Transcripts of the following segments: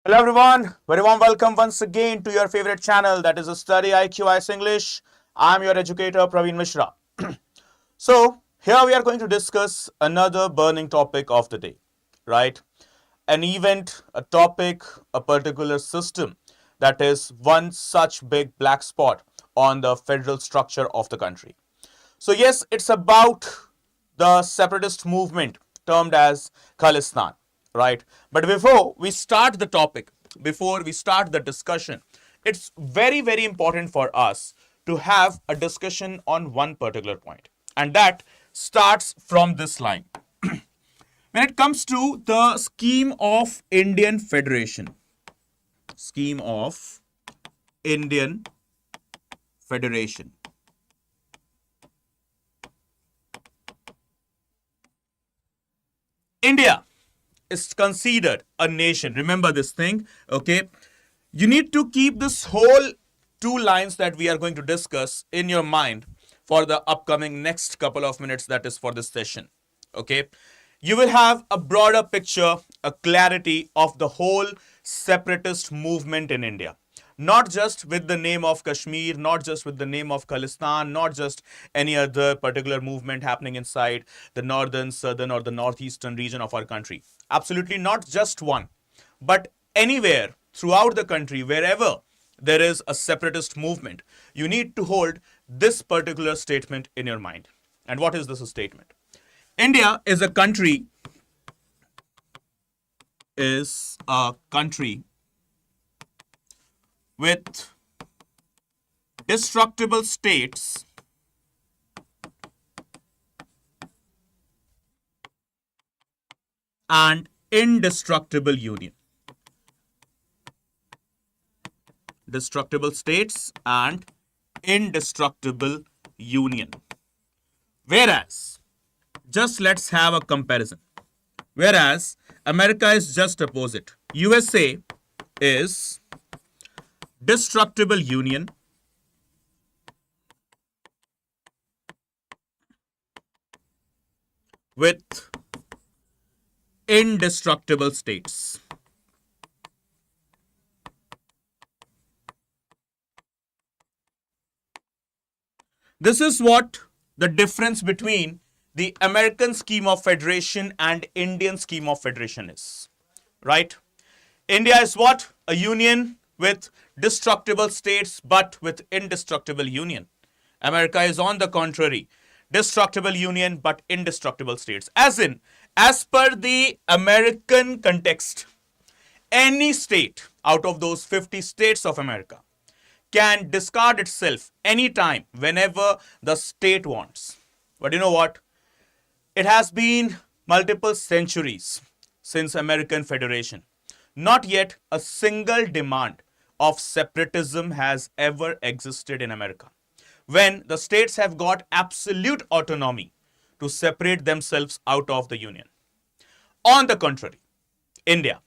Hello everyone, very warm welcome once again to your favorite channel, that is StudyIQ IAS English. I'm your educator Praveen Mishra. So here we are going to discuss another burning topic of the day, right? An event, a topic, a particular system that is one such big black spot on the federal structure of the country. So yes, it's about the separatist movement termed as Khalistan, right? But before we start the topic, before we start the discussion, it's very, very important for us to have a discussion on one particular point. And that starts from this line. When it comes to the scheme of Indian Federation, scheme of Indian Federation, India is considered a nation. Remember this thing, okay? You need to keep this whole two lines that we are going to discuss in your mind for the upcoming next couple of minutes, that is for this session, okay? You will have a broader picture, a clarity of the whole separatist movement in India. Not just with the name of Kashmir, not just with the name of Khalistan, not just any other particular movement happening inside the northern, southern, or the northeastern region of our country. Absolutely not just one, but anywhere throughout the country, wherever there is a separatist movement, you need to hold this particular statement in your mind. And what is this statement? India is a country with destructible states and indestructible union. Destructible states and indestructible union. Whereas, just let's have a comparison. Whereas America is just opposite. USA is destructible union with indestructible states. This is what the difference between the American scheme of federation and Indian scheme of federation is, right? India is what? A union with destructible states but with indestructible union. America is on the contrary, destructible union but indestructible states. As per the American context, any state out of those 50 states of America can discard itself anytime, whenever the state wants. But you know what? It has been multiple centuries since American Federation. Not yet a single demand of separatism has ever existed in America, when the states have got absolute autonomy to separate themselves out of the union. On the contrary, India,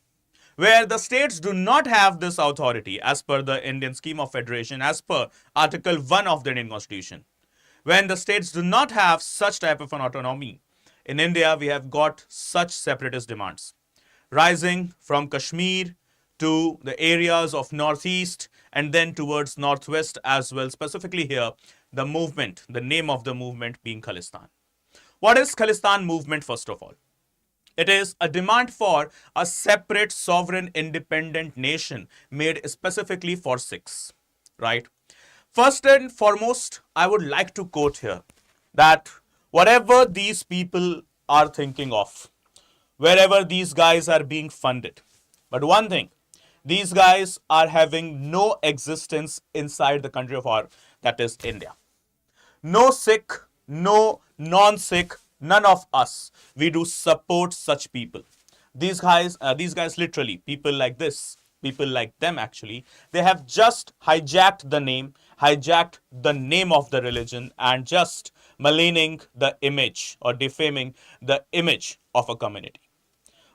where the states do not have this authority as per the Indian scheme of federation, as per Article 1 of the Indian Constitution, when the states do not have such type of an autonomy, in India we have got such separatist demands, rising from Kashmir to the areas of northeast and then towards northwest as well. Specifically here, the movement, the name of the movement being Khalistan. What is Khalistan movement first of all? It is a demand for a separate sovereign independent nation made specifically for Sikhs, right? First and foremost, I would like to quote here that whatever these people are thinking of, wherever these guys are being funded, but one thing, these guys are having no existence inside the country of our, that is India. No Sikh, no non-Sikh, none of us, we do support such people. These guys literally, people like this, people like them actually, they have just hijacked the name of the religion and just maligning the image or defaming the image of a community.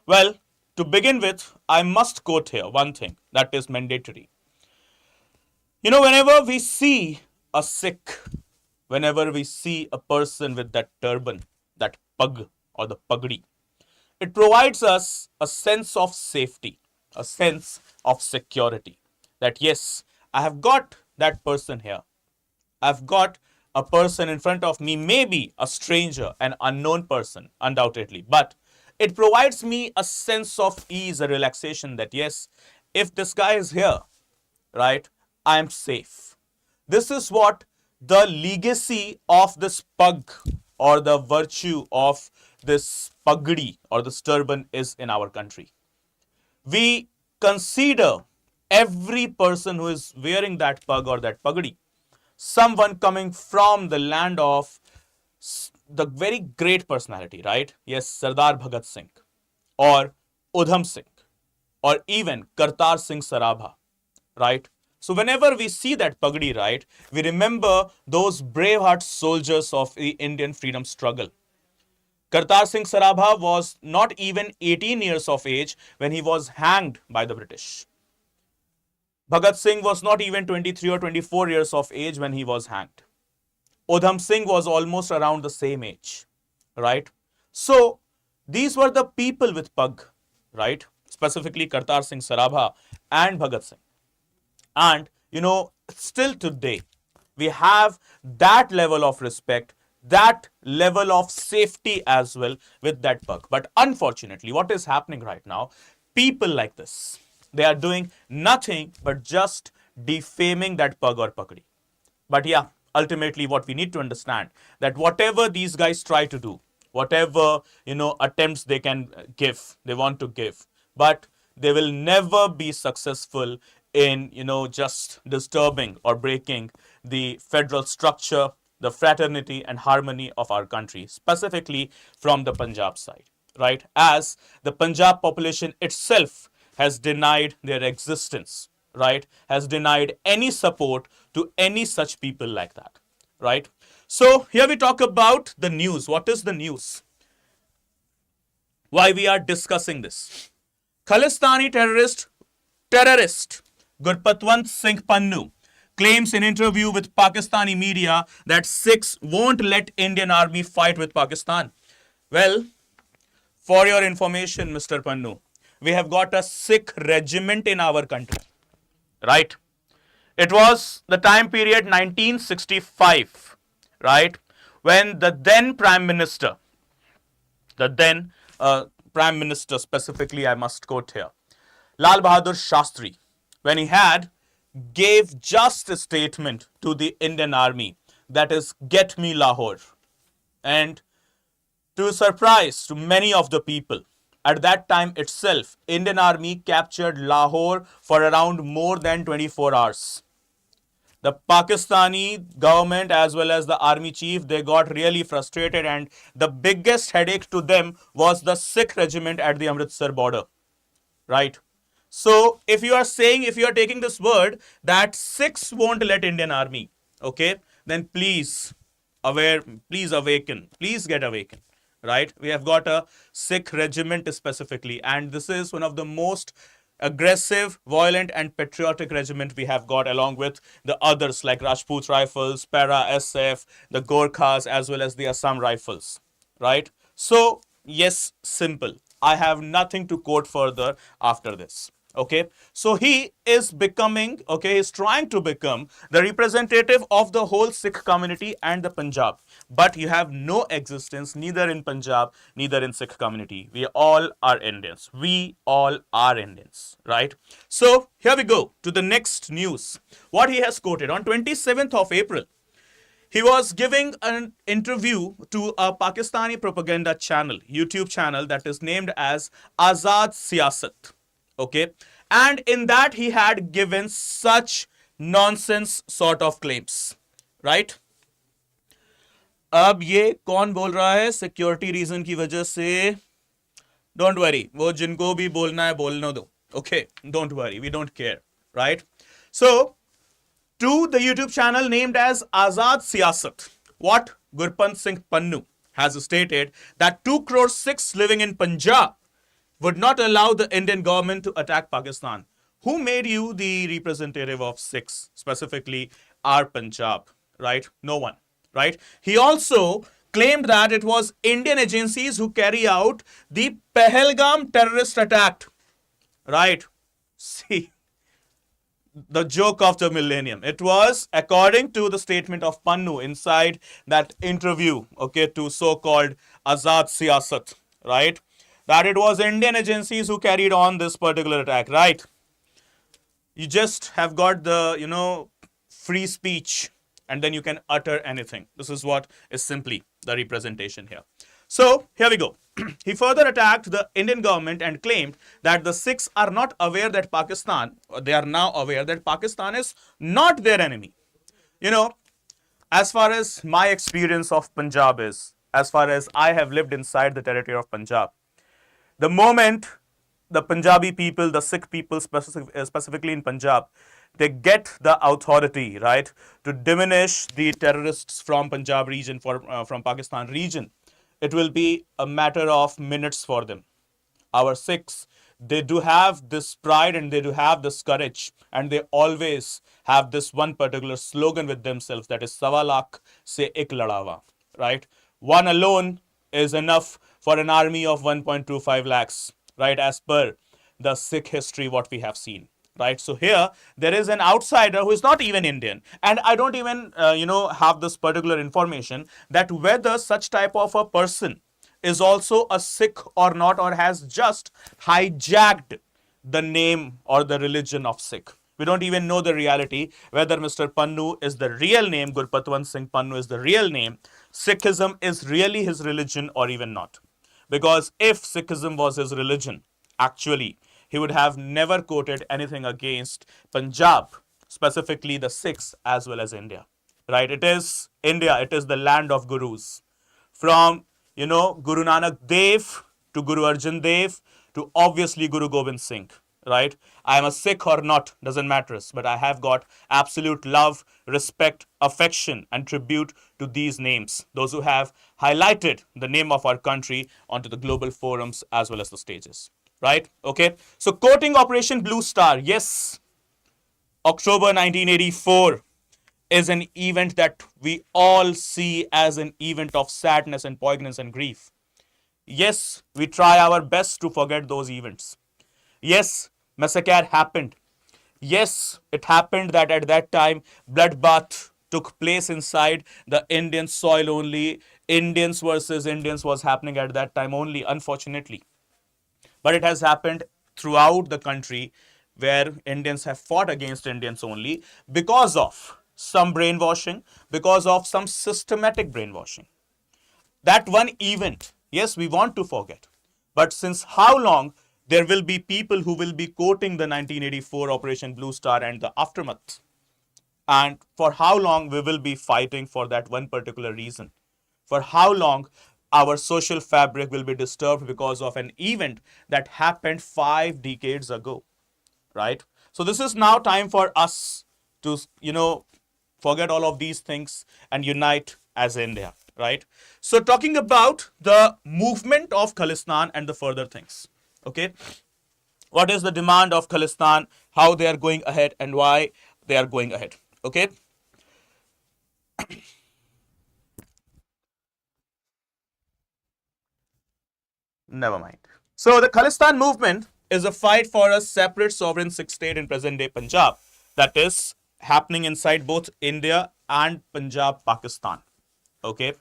Well, to begin with, I must quote here one thing that is mandatory. You know, whenever we see a Sikh, whenever we see a person with that turban, that pug or the pagdi, it provides us a sense of safety, a sense of security. That yes, I have got that person here. I've got a person in front of me, maybe a stranger, an unknown person, undoubtedly, but it provides me a sense of ease, a relaxation that yes, if this guy is here, right, I am safe. This is what the legacy of this pug or the virtue of this pagdi or this turban is in our country. We consider every person who is wearing that pug or that pagdi someone coming from the land of the very great personality, right? Yes, Sardar Bhagat Singh or Udham Singh or even Kartar Singh Sarabha, right? So whenever we see that pagdi, right, we remember those braveheart soldiers of the Indian freedom struggle. Kartar Singh Sarabha was not even 18 years of age when he was hanged by the British. Bhagat Singh was not even 23 or 24 years of age when he was hanged. Udham Singh was almost around the same age, right? So these were the people with pug, right? Specifically Kartar Singh Sarabha and Bhagat Singh. And still today, we have that level of respect, that level of safety as well with that pug. But unfortunately, what is happening right now, people like this, they are doing nothing but just defaming that pug or pagdi. But yeah, ultimately what we need to understand that whatever these guys try to do, whatever attempts they can give, they want to give, but they will never be successful in just disturbing or breaking the federal structure, the fraternity and harmony of our country, specifically from the Punjab side, right? As the Punjab population itself has denied their existence, right? Has denied any support to any such people like that, right? So here we talk about the news. What is the news? Why we are discussing this? Khalistani terrorist Gurpatwant Singh Pannu claims in interview with Pakistani media that Sikhs won't let Indian army fight with Pakistan. Well, for your information, Mr. Pannu, we have got a Sikh regiment in our country, right? It was the time period 1965, right? When the then Prime Minister, Prime Minister specifically, I must quote here, Lal Bahadur Shastri, when he gave just a statement to the Indian army, that is, get me Lahore. And to surprise to many of the people, at that time itself, Indian army captured Lahore for around more than 24 hours. The Pakistani government as well as the army chief, they got really frustrated, and the biggest headache to them was the Sikh regiment at the Amritsar border, right? So if you are taking this word that Sikhs won't let Indian army, okay, then please awaken, please get awakened, right? We have got a Sikh regiment specifically, and this is one of the most aggressive, violent and patriotic regiment we have got, along with the others like Rajput Rifles, Para SF, the Gorkhas as well as the Assam Rifles, right? So yes, simple. I have nothing to quote further after this. Okay, so he is becoming, he's trying to become the representative of the whole Sikh community and the Punjab. But you have no existence neither in Punjab, neither in Sikh community. We all are Indians. We all are Indians, right? So here we go to the next news. What he has quoted on 27th of April. He was giving an interview to a Pakistani propaganda channel, YouTube channel that is named as Azad Siyasat. Okay, and in that he had given such nonsense sort of claims, right? अब ये कौन बोल रहा है security reason की वजह से? Don't worry, वो जिनको भी बोलना है बोलने दो. Okay, don't worry, we don't care, right? So to the YouTube channel named as Azad Siyasat, what Gurpant Singh Pannu has stated that 2 crore Sikhs living in Punjab would not allow the Indian government to attack Pakistan. Who made you the representative of Sikhs, specifically our Punjab, right? No one, right? He also claimed that it was Indian agencies who carry out the Pahalgam terrorist attack, right? See, the joke of the millennium. It was according to the statement of Pannu inside that interview, okay, to so-called Azad Siyasat, right? That it was Indian agencies who carried on this particular attack, right? You just have got the, free speech and then you can utter anything. This is what is simply the representation here. So here we go. He further attacked the Indian government and claimed that the Sikhs are not aware that Pakistan, or they are now aware that Pakistan is not their enemy. You know, as far as my experience of Punjab is, as far as I have lived inside the territory of Punjab, the moment the Punjabi people, the Sikh people specifically in Punjab, they get the authority, right, to diminish the terrorists from Punjab region, from Pakistan region, it will be a matter of minutes for them. Our Sikhs, they do have this pride and they do have this courage, and they always have this one particular slogan with themselves, that is Sawa Lakh se ek ladawa, right? One alone is enough for an army of 1.25 lakhs, right, as per the Sikh history what we have seen, right? So here there is an outsider who is not even Indian, and I don't even have this particular information that whether such type of a person is also a Sikh or not, or has just hijacked the name or the religion of Sikh. We don't even know the reality, whether Mr. Pannu is the real name, Gurpatwant Singh Pannu is the real name, Sikhism is really his religion or even not. Because if Sikhism was his religion, actually, he would have never quoted anything against Punjab, specifically the Sikhs as well as India. Right? It is India, it is the land of gurus. From, Guru Nanak Dev to Guru Arjan Dev to obviously Guru Gobind Singh. Right? I am a Sikh or not, doesn't matter, but I have got absolute love, respect, affection, and tribute to these names, those who have highlighted the name of our country onto the global forums as well as the stages. Right? Okay. So quoting Operation Blue Star, yes, October 1984 is an event that we all see as an event of sadness and poignance and grief. Yes, we try our best to forget those events. Yes, massacre happened. Yes, it happened that at that time, bloodbath took place inside the Indian soil only. Indians versus Indians was happening at that time only, unfortunately. But it has happened throughout the country where Indians have fought against Indians only because of some brainwashing, because of some systematic brainwashing. That one event, yes, we want to forget. But since how long there will be people who will be quoting the 1984 Operation Blue Star and the aftermath? And for how long we will be fighting for that one particular reason? For how long our social fabric will be disturbed because of an event that happened 5 decades ago, right? So this is now time for us to, forget all of these things and unite as India, right? So talking about the movement of Khalistan and the further things, okay? What is the demand of Khalistan, how they are going ahead and why they are going ahead, okay? Never mind. So the Khalistan movement is a fight for a separate sovereign Sikh state in present-day Punjab. That is happening inside both India and Punjab, Pakistan. Okay.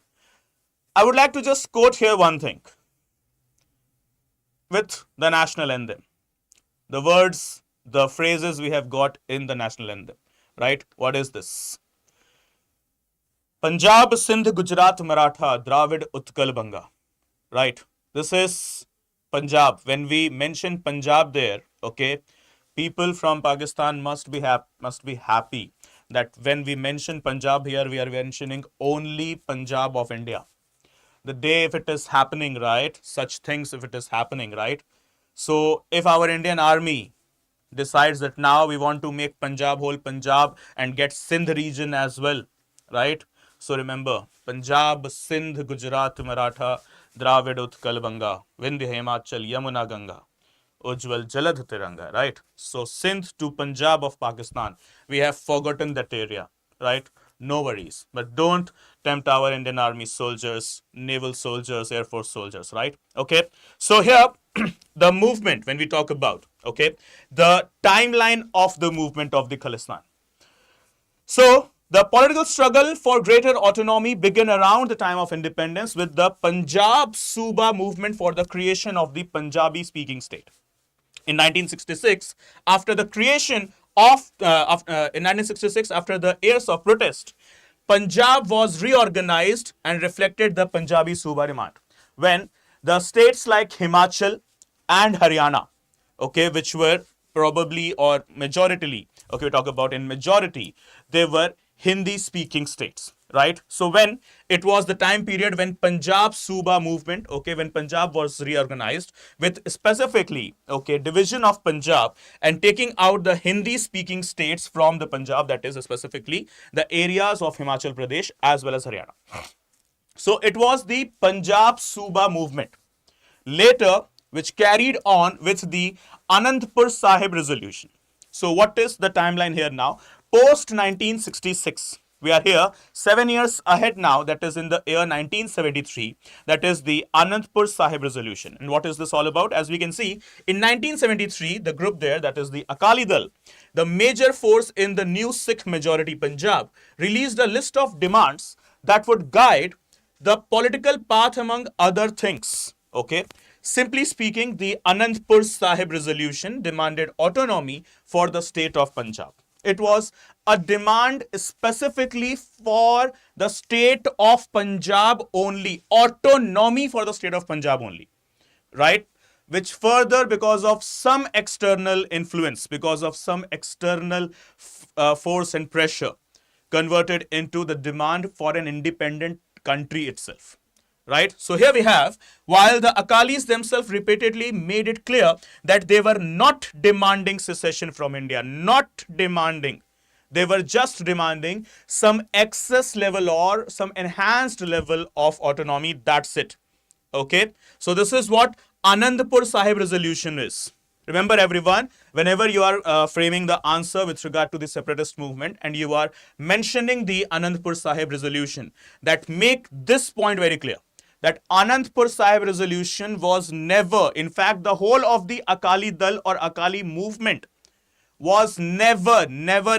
I would like to just quote here one thing with the national anthem. The words, the phrases we have got in the national anthem. Right? What is this? Punjab, Sindh, Gujarat, Maratha, Dravid, Utkal, Banga. Right? This is Punjab. When we mention Punjab there, okay, people from Pakistan must be happy that when we mention Punjab here, we are mentioning only Punjab of India. The day if it is happening, right, such things if it is happening, right. So if our Indian army decides that now we want to make Punjab whole Punjab and get Sindh region as well, right. So remember, Punjab, Sindh, Gujarat, Maratha, Dravid, Utkal, Banga, Vindhya, Himachal, Yamuna, Ganga, Ujjwal, Jalad, Tiranga, right? So Sindh to Punjab of Pakistan, we have forgotten that area, right? No worries. But don't tempt our Indian Army soldiers, naval soldiers, Air Force soldiers, right? Okay. So here, the movement, when we talk about, Okay, the timeline of the movement of the Khalistan. So, the political struggle for greater autonomy began around the time of independence with the Punjab Suba movement for the creation of the Punjabi speaking state. In 1966, after the creation in 1966, after the years of protest, Punjab was reorganized and reflected the Punjabi Suba demand. When the states like Himachal and Haryana, okay, which were probably or majoritarily, okay, we talk about in majority, they were Hindi speaking states, right? So when it was the time period when Punjab Suba movement, okay, when Punjab was reorganized with specifically, okay, division of Punjab and taking out the Hindi speaking states from the Punjab, that is specifically the areas of Himachal Pradesh as well as Haryana. So it was the Punjab Suba movement later which carried on with the Anandpur Sahib resolution. So what is the timeline here now? Post 1966. We are here 7 years ahead now, that is in the year 1973. That is the Anandpur Sahib resolution. And what is this all about? As we can see, in 1973, the group there, that is the Akali Dal, the major force in the new Sikh majority Punjab, released a list of demands that would guide the political path among other things. Okay. Simply speaking, the Anandpur Sahib resolution demanded autonomy for the state of Punjab. It was a demand specifically for the state of Punjab only, autonomy for the state of Punjab only, right? Which further, because of some external influence, because of some external force and pressure, converted into the demand for an independent country itself. Right? So here we have, while the Akalis themselves repeatedly made it clear that they were not demanding secession from India, not demanding. They were just demanding some excess level or some enhanced level of autonomy. That's it. Okay. So this is what Anandpur Sahib resolution is. Remember everyone, whenever you are framing the answer with regard to the separatist movement and you are mentioning the Anandpur Sahib resolution, that make this point very clear, that Anandpur Sahib resolution was never, in fact, the whole of the Akali Dal or Akali movement was never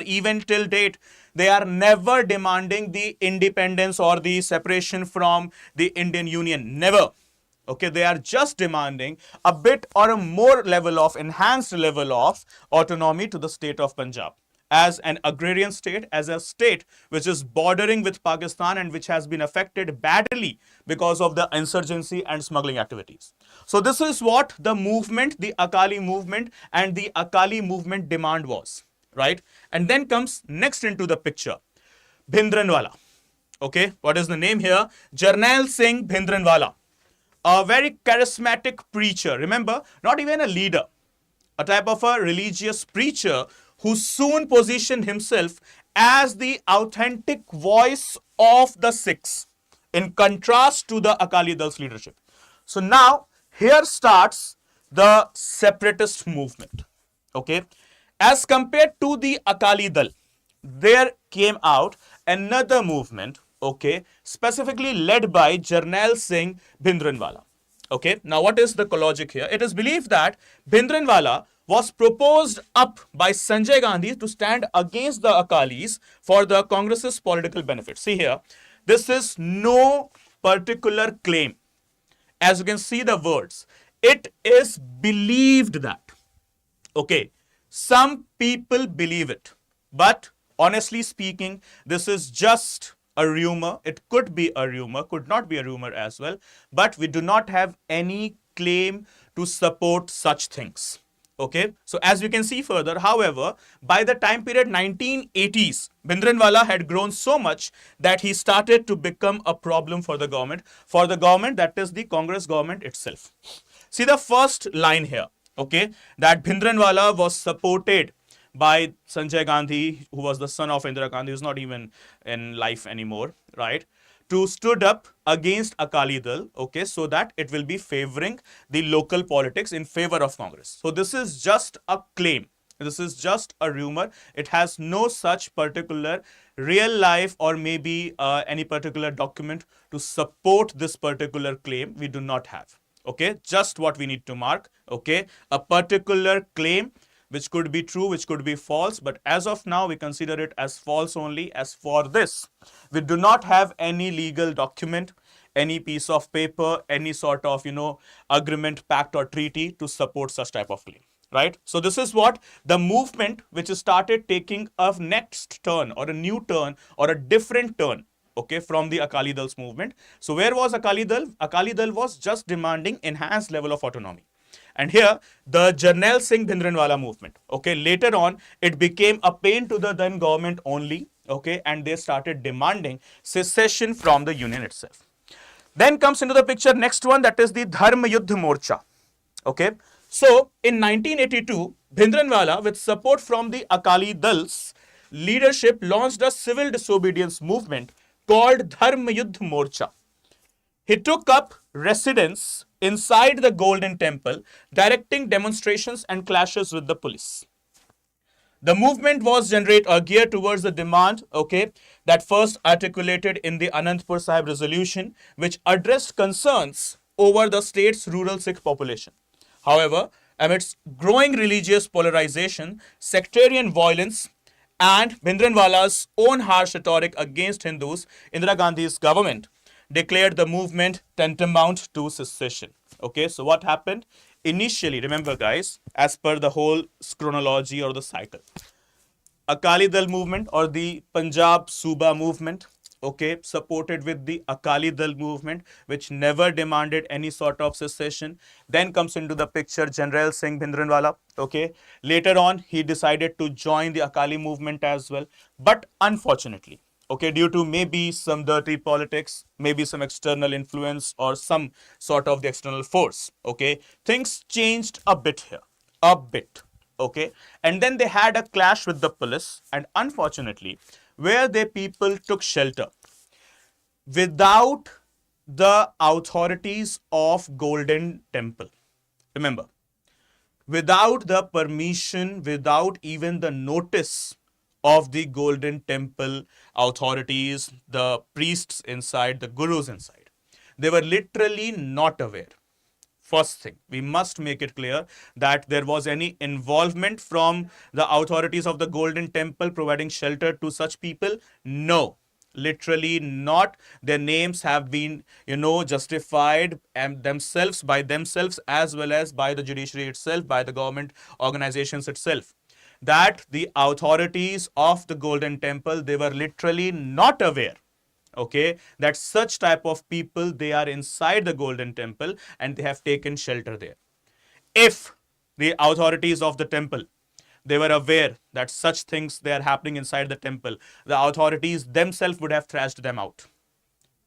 even till date, they are never demanding the independence or the separation from the Indian Union. Never. Okay, they are just demanding a bit or a more level of enhanced level of autonomy to the state of Punjab as an agrarian state, as a state which is bordering with Pakistan and which has been affected badly because of the insurgency and smuggling activities. So this is what the movement, the Akali movement and the Akali movement demand was, right? And then comes next into the picture, Bhindranwale. Okay, what is the name here? Jarnail Singh Bhindranwale, a very charismatic preacher. Remember, not even a leader, a type of a religious preacher who soon positioned himself as the authentic voice of the Sikhs in contrast to the Akali Dal's leadership. So now here starts the separatist movement. Okay, as compared to the Akali Dal, there came out another movement, okay, specifically led by Jarnail Singh Bhindranwale. Okay, now what is the logic here? It is believed that Bhindranwale was proposed up by Sanjay Gandhi to stand against the Akalis for the Congress's political benefits. See here, this is no particular claim. As you can see the words, it is believed that. Okay, some people believe it, but honestly speaking, this is just a rumor. It could be a rumor, could not be a rumor as well, but we do not have any claim to support such things. Okay, so as we can see further, however, by the time period 1980s, Bhindranwale had grown so much that he started to become a problem for the government, that is the Congress government itself. See the first line here, okay, that Bhindranwale was supported by Sanjay Gandhi, who was the son of Indira Gandhi, who's not even in life anymore, right? To stood up against Akali Dal, okay, so that it will be favoring the local politics in favor of Congress. So this is just a claim. This is just a rumor. It has no such particular real life or maybe any particular document to support this particular claim. We do not have. Okay, just what we need to mark. Okay, a particular claim which could be true, which could be false, but as of now we consider it as false only. As for this, we do not have any legal document, any piece of paper, any sort of agreement, pact or treaty to support such type of claim. Right? So this is what the movement which started taking a next turn or a new turn or a different turn, okay, from the Akali Dal's movement. So where was Akali Dal? Akali Dal was just demanding enhanced level of autonomy. And here, the Jarnail Singh Bhindranwale movement, okay, later on, it became a pain to the then government only, okay, and they started demanding secession from the union itself. Then comes into the picture next one, that is the Dharam Yudh Morcha. Okay, so in 1982, Bhindranwale, with support from the Akali Dal's leadership, launched a civil disobedience movement called Dharma Yudh Morcha. He took up residence inside the Golden Temple, directing demonstrations and clashes with the police. The movement was geared towards the demand, okay, that first articulated in the Anandpur Sahib resolution, which addressed concerns over the state's rural Sikh population. However, amidst growing religious polarization, sectarian violence, and Bhindranwala's own harsh rhetoric against Hindus, Indira Gandhi's government declared the movement tantamount to secession. Okay, so what happened? Initially, remember guys, as per the whole chronology or the cycle, Akali Dal movement or the Punjab Suba movement, okay, supported with the Akali Dal movement, which never demanded any sort of secession. Then comes into the picture Jarnail Singh Bhindranwale, okay. Later on, he decided to join the Akali movement as well. But unfortunately, okay, due to maybe some dirty politics, maybe some external influence or some sort of the external force, okay, things changed a bit here, a bit. Okay, and then they had a clash with the police, and unfortunately, where the people took shelter without the authorities of Golden Temple. Remember, without the permission, without even the notice of the Golden Temple authorities, the priests inside, the gurus inside, they were literally not aware. First thing, we must make it clear that there was any involvement from the authorities of the Golden Temple providing shelter to such people. No, literally not. Their names have been, justified and themselves by themselves as well as by the judiciary itself, by the government organizations itself, that the authorities of the Golden Temple, they were literally not aware, okay, that such type of people, they are inside the Golden Temple and they have taken shelter there. If the authorities of the temple, they were aware that such things they are happening inside the temple, the authorities themselves would have thrashed them out,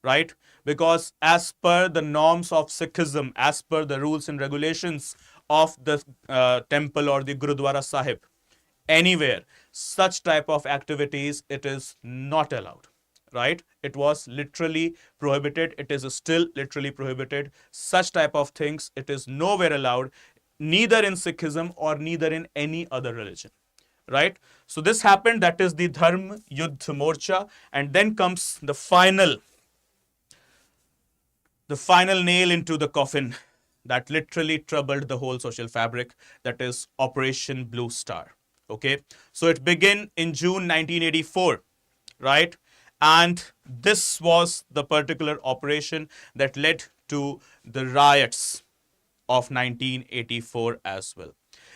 right? Because as per the norms of Sikhism, as per the rules and regulations of the temple or the Gurudwara Sahib, anywhere such type of activities, it is not allowed, right? It was literally prohibited. It is still literally prohibited. Such type of things, it is nowhere allowed, neither in Sikhism or neither in any other religion, right? So this happened, that is the Dharm Yudh Morcha. And then comes the final nail into the coffin that literally troubled the whole social fabric, that is Operation Blue Star. Okay, so it began in June 1984, right? And this was the particular operation that led to the riots of 1984 as well,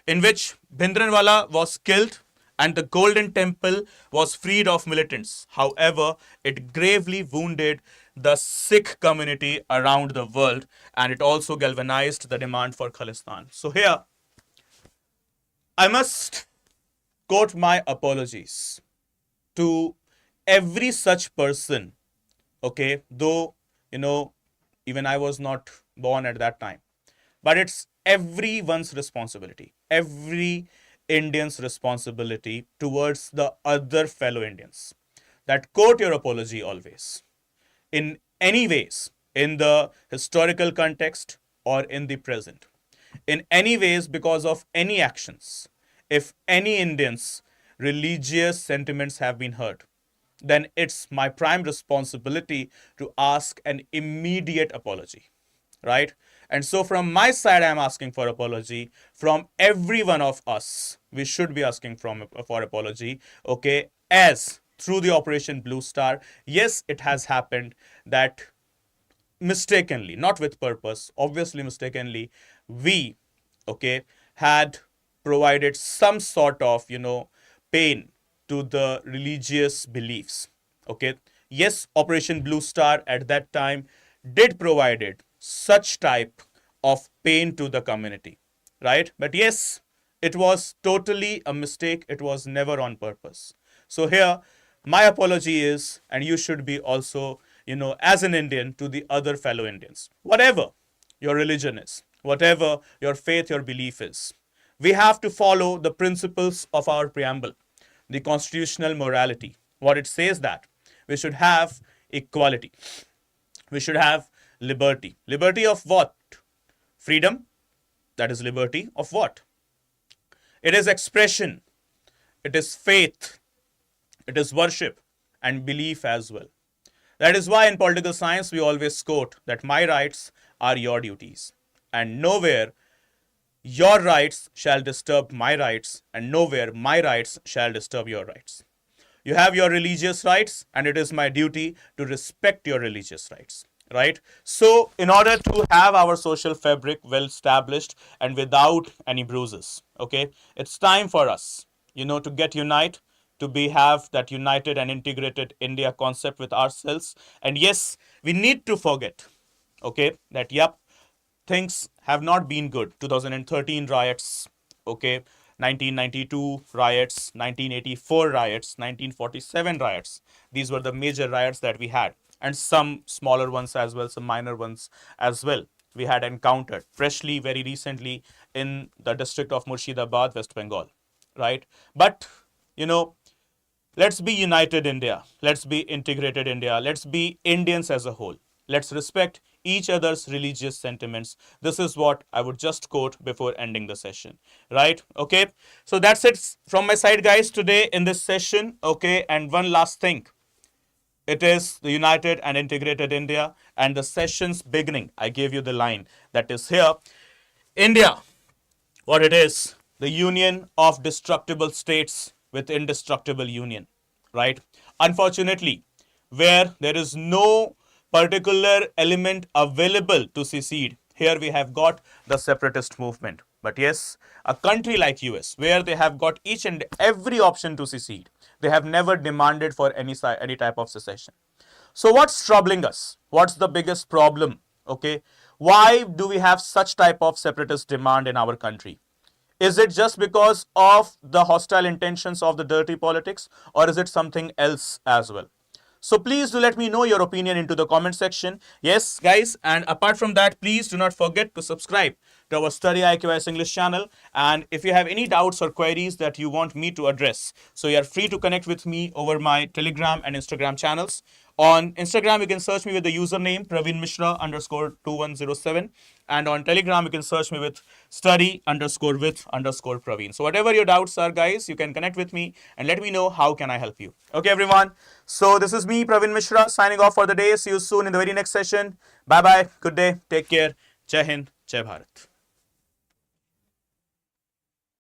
in which Bhindranwale was killed and the Golden Temple was freed of militants. However, it gravely wounded the Sikh community around the world, and it also galvanized the demand for Khalistan. So here, I must quote my apologies to every such person, okay, though, even I was not born at that time, but it's everyone's responsibility, every Indian's responsibility towards the other fellow Indians, that quote your apology always, in any ways, in the historical context or in the present, in any ways, because of any actions. If any Indians' religious sentiments have been hurt, then it's my prime responsibility to ask an immediate apology, right? And so from my side, I'm asking for apology. From every one of us, we should be asking for apology, okay? As through the Operation Blue Star, yes, it has happened that mistakenly, not with purpose, obviously mistakenly, we, okay, had provided some sort of, pain to the religious beliefs. Okay. Yes, Operation Blue Star at that time did provided such type of pain to the community, right? But yes, it was totally a mistake. It was never on purpose. So here, my apology is, and you should be also, as an Indian, to the other fellow Indians. Whatever your religion is, whatever your faith, your belief is, we have to follow the principles of our preamble, the constitutional morality. What it says that we should have equality, we should have liberty. Liberty of what? Freedom. That is liberty of what? It is expression, it is faith, it is worship and belief as well. That is why in political science we always quote that my rights are your duties, and nowhere your rights shall disturb my rights, and nowhere my rights shall disturb your rights. You have your religious rights, and it is my duty to respect your religious rights. Right? So, in order to have our social fabric well established and without any bruises, okay, it's time for us, to get unite, to have that united and integrated India concept with ourselves. And yes, we need to forget, okay, that yep, things have not been good. 2013 riots, okay, 1992 riots, 1984 riots, 1947 riots. These were the major riots that we had, and some smaller ones as well, some minor ones as well. We had encountered freshly, very recently, in the district of Murshidabad, West Bengal, right? But, let's be united India. Let's be integrated India. Let's be Indians as a whole. Let's respect each other's religious sentiments. This is what I would just quote before ending the session, right? Okay. So that's it from my side, guys, today in this session. Okay. And one last thing. It is the united and integrated India, and the session's beginning, I gave you the line that is here. India, what it is, the union of destructible states with indestructible union, right? Unfortunately, where there is no particular element available to secede, here we have got the separatist movement. But yes, a country like US, where they have got each and every option to secede, they have never demanded for any type of secession. So what's troubling us? What's the biggest problem? Okay, why do we have such type of separatist demand in our country? Is it just because of the hostile intentions of the dirty politics, or is it something else as well? So please do let me know your opinion into the comment section. Yes, guys, and apart from that, please do not forget to subscribe to our StudyIQ IAS English channel. And if you have any doubts or queries that you want me to address, so you are free to connect with me over my Telegram and Instagram channels. On Instagram, you can search me with the username Praveen Mishra _2107. And on Telegram, you can search me with study_with_Praveen. So whatever your doubts are, guys, you can connect with me and let me know how can I help you. Okay, everyone. So this is me, Praveen Mishra, signing off for the day. See you soon in the very next session. Bye-bye. Good day. Take care. Jai Hind. Jai Bharat.